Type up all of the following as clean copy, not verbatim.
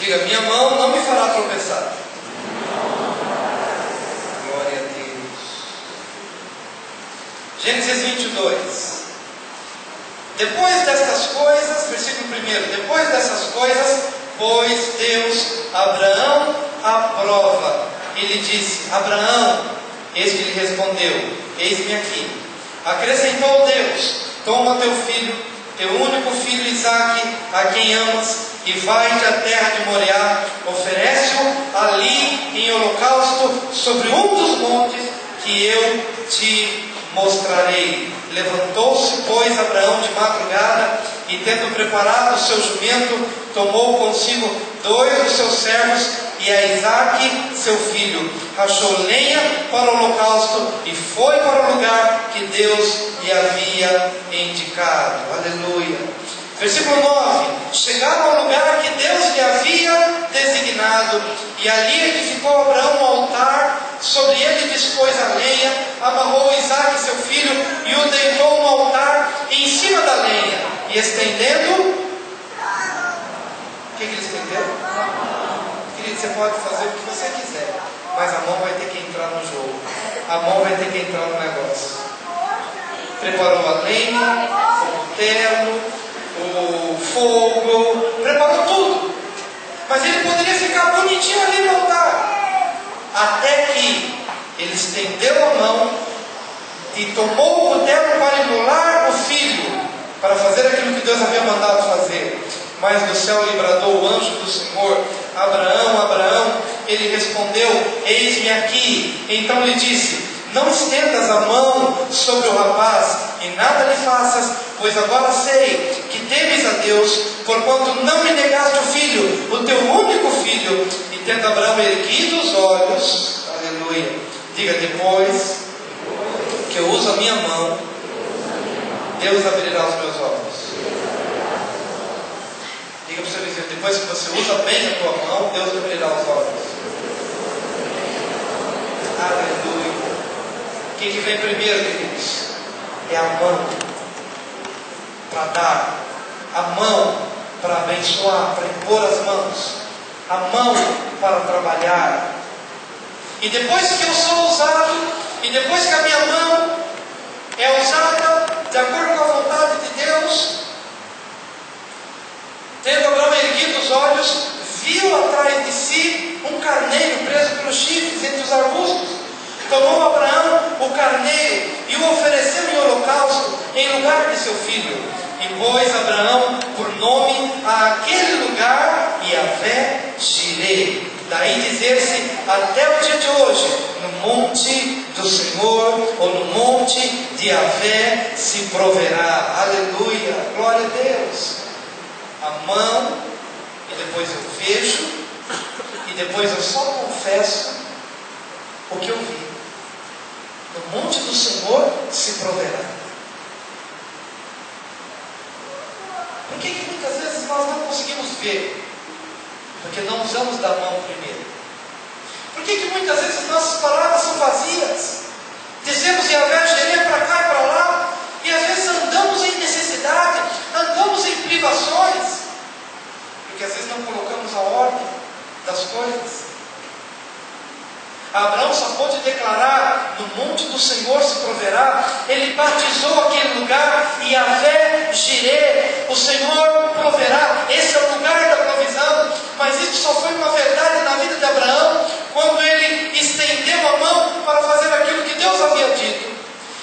Diga, minha mão não me fará tropeçar. Glória a Deus. Gênesis 22. Depois destas coisas, versículo 1. Depois dessas coisas, pôs Deus Abraão à prova. E lhe disse: Abraão. Eis que lhe respondeu: Eis-me aqui. Acrescentou Deus: Toma teu filho, teu único filho Isaque, a quem amas, e vai-te à terra de Moriá, oferece-o ali em holocausto sobre um dos montes que eu te mostrarei. Levantou-se, pois, Abraão de madrugada, e tendo preparado o seu jumento, tomou consigo 2 dos seus servos e a Isaque, seu filho, rachou lenha para o holocausto e foi para o lugar que Deus lhe havia indicado. Aleluia. Versículo 9. Chegaram ao lugar que Deus lhe havia designado, e ali edificou Abraão um altar, sobre ele dispôs a lenha, amarrou Isaque seu filho e o deitou no altar em cima da lenha, e estendendo, o que ele estendeu? Querido, você pode fazer o que você quiser, mas a mão vai ter que entrar no jogo, a mão vai ter que entrar no negócio. Preparou a lenha, o terno, o fogo, preparou tudo, mas ele poderia ficar bonitinho ali no altar, até que ele estendeu a mão e tomou o cutelo para imolar o filho, para fazer aquilo que Deus havia mandado fazer. Mas do céu lhe bradou o anjo do Senhor: Abraão, Abraão. Ele respondeu: Eis-me aqui. Então lhe disse: Não estendas a mão sobre o rapaz e nada lhe faças, pois agora sei que temes a Deus, porquanto não me negaste o filho, o teu único filho. E tendo Abraão erguido os olhos, aleluia, diga, depois que eu uso a minha mão, Deus abrirá os meus olhos. Diga para o seu vizinho, depois que você usa bem a tua mão, Deus abrirá os olhos. Aleluia. O que vem primeiro, queridos? É a mão para dar, a mão para abençoar, para impor as mãos, a mão para trabalhar. E depois que eu sou usado, e depois que a minha mão é usada de acordo com a vontade de Deus, tendo Abraão erguido os olhos, viu atrás de si um carneiro preso pelos chifres entre os arbustos. Tomou Abraão o carneiro e o ofereceu em holocausto em lugar de seu filho. E pôs Abraão por nome àquele lugar Yahvé Jireh. Daí dizer-se até o dia de hoje: no monte do Senhor, ou no monte de Yahvé se proverá. Aleluia, glória a Deus. A mão, e depois eu vejo, e depois eu só confesso o que eu vi. No monte do Senhor se proverá. Por que muitas vezes nós não conseguimos ver? Porque não usamos da mão primeiro. Por que muitas vezes nossas palavras são vazias? Dizemos Yahvé Jireh para cá e para lá, e às vezes andamos em necessidade, andamos em privações, porque às vezes não colocamos a ordem das coisas. Abraão só pôde declarar: no monte do Senhor se proverá. Ele batizou aquele lugar Yahvé Jireh, o Senhor proverá. Esse é o lugar da provisão. Mas isso só foi uma verdade na vida de Abraão quando ele estendeu a mão para fazer aquilo que Deus havia dito.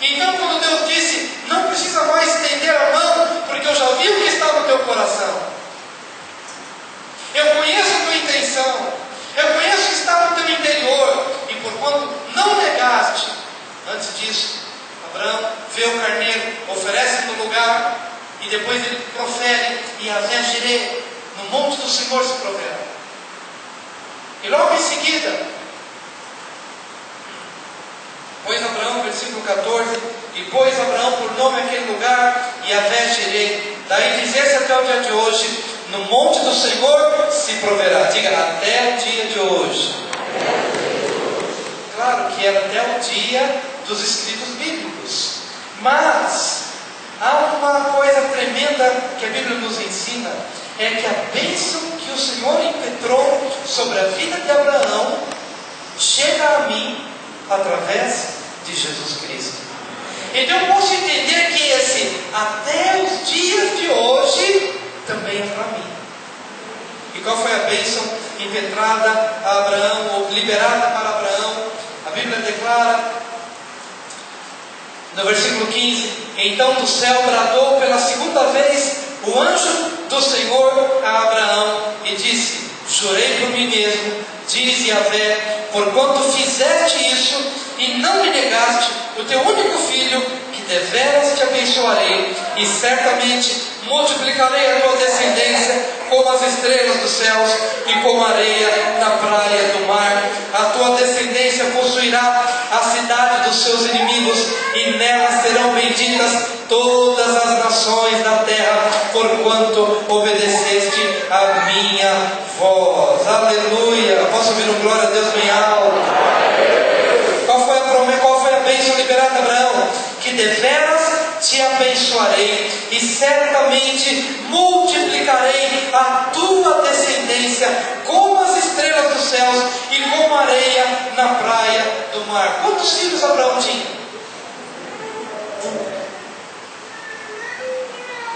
Então, quando Deus disse: não precisa mais estender a mão, porque eu já vi o que está no teu coração, eu conheço a tua intenção, eu conheço o que está no teu interior, e porquanto não negaste, antes disso, Abraão vê o carneiro, oferece no lugar, e depois ele profere: Yahvé Jireh, no monte do Senhor se proverá. E logo em seguida, pôs Abraão, versículo 14, e pôs Abraão por nome aquele lugar Yahvé Jireh. Daí dizer-se até o dia de hoje: no monte do Senhor se proverá. Diga, até o dia de hoje. Claro que era até o dia dos escritos bíblicos, mas há uma coisa tremenda que a Bíblia nos ensina, é que a bênção que o Senhor impetrou sobre a vida de Abraão chega a mim através de Jesus Cristo. Então eu posso entender que esse até os dias de hoje também é para mim. E qual foi a bênção impetrada a Abraão, ou liberada para Abraão? A Bíblia declara no versículo 15: então do céu bradou pela segunda vez o anjo do Senhor a Abraão e disse: jurei por mim mesmo, diz Yahvé, porquanto fizeste isso e não me negaste o teu único filho, que deveras te abençoarei, e certamente multiplicarei a tua descendência como as estrelas dos céus e como a areia na praia do mar. A tua descendência possuirá a cidade dos seus inimigos, e nela serão benditas todas as nações da terra, porquanto obedeceste a minha voz. Aleluia! Posso ouvir um glória a Deus bem alto? Qual foi a promessa? Qual foi a bênção liberada a Abraão? Que deveras te abençoarei, e certamente multiplicarei a tua descendência como as estrelas dos céus e como a areia na praia do mar. Quantos filhos Abraão tinha?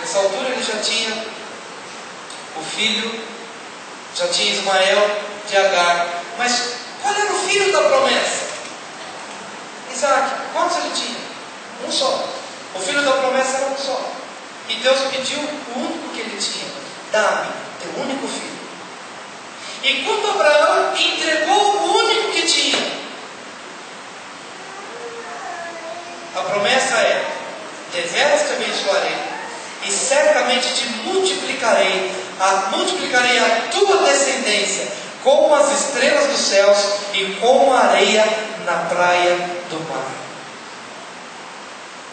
Nessa altura ele já tinha o filho, já tinha Ismael de Agar. Mas qual era o filho da promessa? Isaac. Quantos ele tinha? Um só. O filho da promessa era um só. E Deus pediu o único que ele tinha: dá-me teu único filho. E quando Abraão entregou o único que tinha, a promessa é: deveras te abençoarei, e certamente te multiplicarei a tua descendência como as estrelas dos céus e como a areia na praia do mar.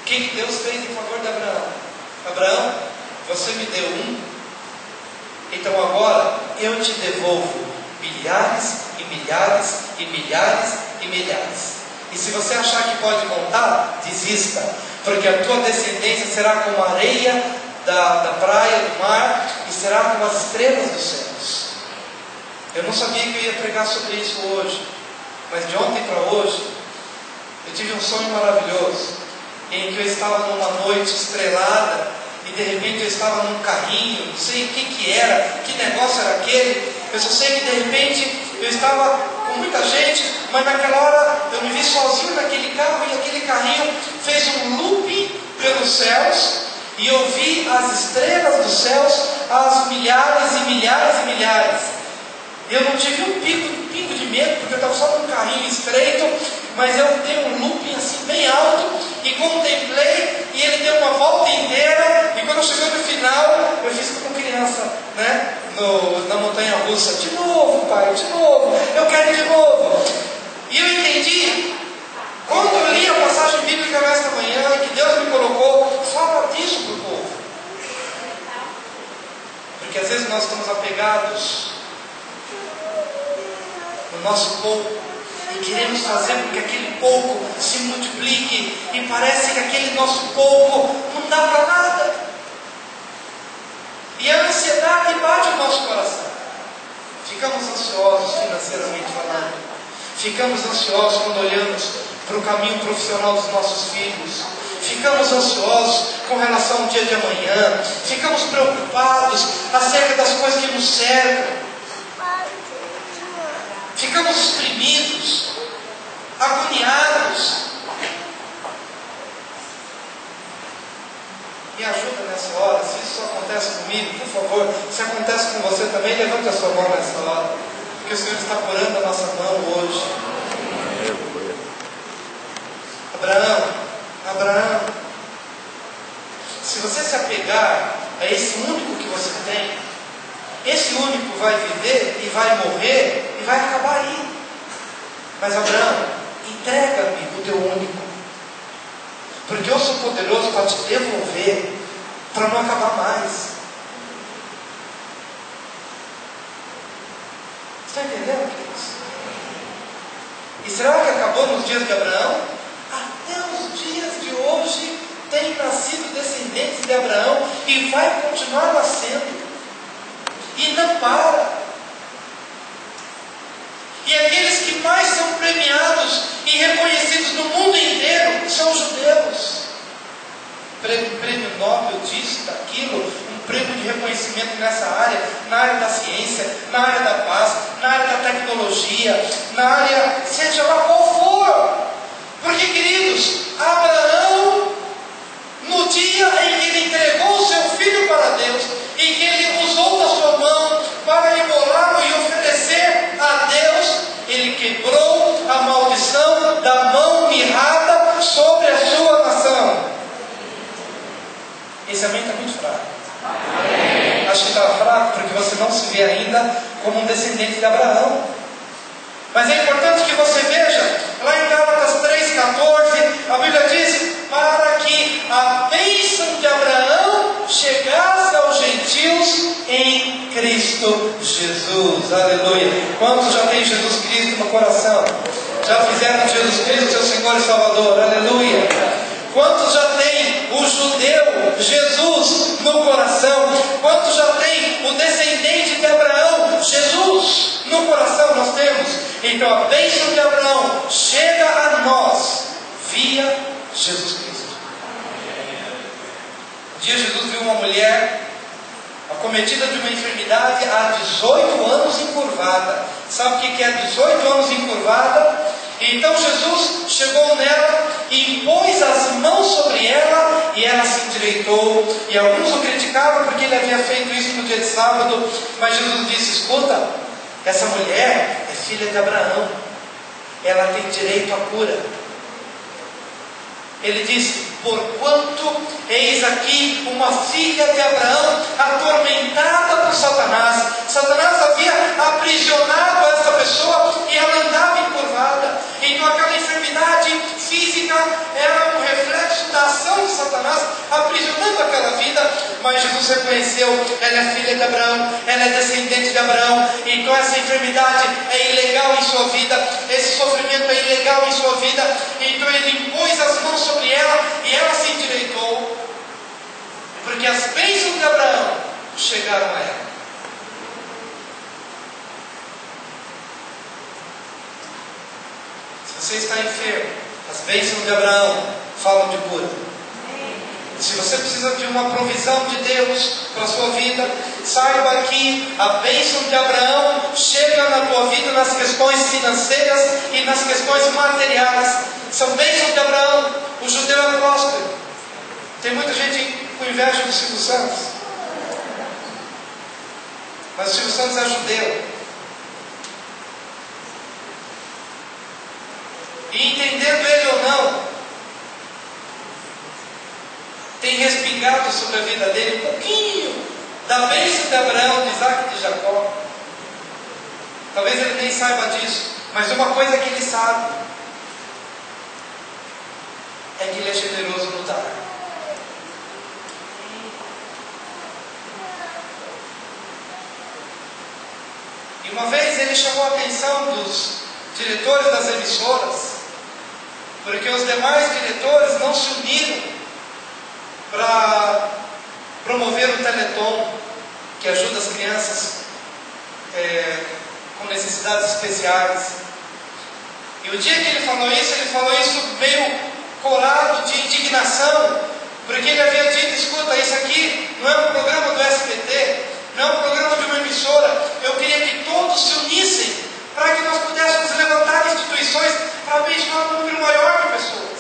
O que Deus fez em favor de Abraão? Abraão, você me deu um, então agora eu te devolvo milhares e milhares e milhares e milhares. E se você achar que pode contar, desista, porque a tua descendência será como a areia da praia do mar e será como as estrelas dos céus. Eu não sabia que eu ia pregar sobre isso hoje, mas de ontem para hoje eu tive um sonho maravilhoso, em que eu estava numa noite estrelada e de repente eu estava num carrinho, não sei o que era, que negócio era aquele. Eu só sei que de repente eu estava com muita gente, mas naquela hora eu me vi sozinho naquele carro, e aquele carrinho fez um looping pelos céus, e eu vi as estrelas dos céus, as milhares e milhares e milhares. Eu não tive um pingo de medo, porque eu estava só num carrinho estreito, mas eu dei um looping assim bem alto e contemplei, e ele deu uma volta inteira, e quando chegou no final, eu fiz como criança, né? Na montanha russa: de novo, pai, de novo, eu quero ir de novo. E eu entendi, quando eu li a passagem bíblica nesta manhã, e que Deus me colocou, fala disso para o povo. Porque às vezes nós estamos apegados no nosso pouco, e queremos fazer com que aquele pouco se multiplique, e parece que aquele nosso pouco não dá para nada, e a ansiedade bate no nosso coração. Ficamos ansiosos financeiramente falando, ficamos ansiosos quando olhamos para o caminho profissional dos nossos filhos, ficamos ansiosos com relação ao dia de amanhã, ficamos preocupados acerca das coisas que nos cercam, ficamos exprimidos, agoniados. Me ajuda nessa hora. Se isso acontece comigo, por favor, se acontece com você também, levante a sua mão nessa hora, porque o Senhor está curando a nossa mão hoje. Abraão, se você se apegar a esse único que você tem, esse único vai viver e vai morrer e vai acabar aí. Mas Abraão, entrega-me o teu único, porque eu sou poderoso para te devolver, para não acabar mais. Está entendendo, queridos? E será que acabou nos dias de Abraão? Até os dias de hoje tem nascido descendentes de Abraão, e vai continuar nascendo. e não para. E aqueles que mais são premiados e reconhecidos no mundo inteiro são os judeus. Prêmio Nobel disso, daquilo, um prêmio de reconhecimento nessa área, na área da ciência, na área da paz, na área da tecnologia, na área, seja lá qual for. Porque, queridos, Abraão, no dia em que ele entregou o seu filho para Deus, em que ele usou da sua mão para imolá-lo e oferecer a Deus, ele quebrou a maldição da mão mirrada sobre a sua nação. Esse amém está muito fraco. Amém. Acho que está fraco porque você não se vê ainda como um descendente de Abraão. Mas é importante que você veja, lá em Gálatas 3,14, a Bíblia diz: para que a bênção de Abraão chegasse aos gentios em Cristo Jesus. Aleluia. Quantos já têm Jesus Cristo no coração? Já fizeram de Jesus Cristo seu Senhor e Salvador? Aleluia. Quantos já têm o judeu Jesus no coração? Quantos já têm o descendente de Abraão, Jesus, no coração? Nós temos. Então a bênção de Abraão chega a nós via Jesus Cristo. Um dia Jesus viu uma mulher acometida de uma enfermidade há 18 anos encurvada. Sabe o que é 18 anos encurvada? Então Jesus chegou nela e impôs as mãos sobre ela e ela se endireitou. E alguns o criticavam porque ele havia feito isso no dia de sábado. Mas Jesus disse: escuta, essa mulher é filha de Abraão, ela tem direito à cura. Ele disse: porquanto eis aqui uma filha de Abraão atormentada por Satanás. Satanás havia aprisionado essa pessoa e ela andava encurvada. Então aquela enfermidade física era um reflexo da ação de Satanás aprisionando aquela vida. Mas Jesus reconheceu: ela é filha de Abraão, ela é descendente de Abraão. Então essa enfermidade é ilegal em sua vida, esse sofrimento é ilegal em sua vida. Então ele impôs as mãos sobre ela e ela se endireitou, porque as bênçãos de Abraão chegaram a ela. Se você está enfermo, as bênçãos de Abraão falam de cura. Se você precisa de uma provisão de Deus para a sua vida, saiba que a bênção de Abraão chega na tua vida nas questões financeiras e nas questões materiais. São bênçãos de Abraão. O judeu é próspero. Tem muita gente com inveja do Silvio Santos, mas o Silvio Santos é judeu. E entendendo ele ou não, tem respingado sobre a vida dele um pouquinho da bênção de Abraão, de Isaac e de Jacó. Talvez ele nem saiba disso, mas uma coisa que ele sabe é que ele é generoso no dar. E uma vez ele chamou a atenção dos diretores das emissoras, porque os demais diretores não se uniram para promover o Teleton, que ajuda as crianças com necessidades especiais. E o dia que ele falou isso meio corado de indignação, porque ele havia dito: escuta, isso aqui não é um programa do SBT, não é um programa de uma emissora. Eu queria que todos se unissem para que nós pudéssemos levantar instituições para abençoar um número maior de pessoas.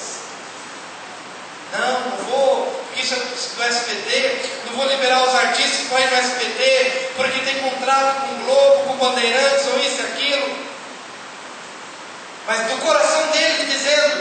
Não vou, porque isso é do SBT, não vou liberar os artistas que vão ir no SBT, porque tem contrato com o Globo, com o Bandeirantes, ou isso e aquilo. Mas do coração dele dizendo: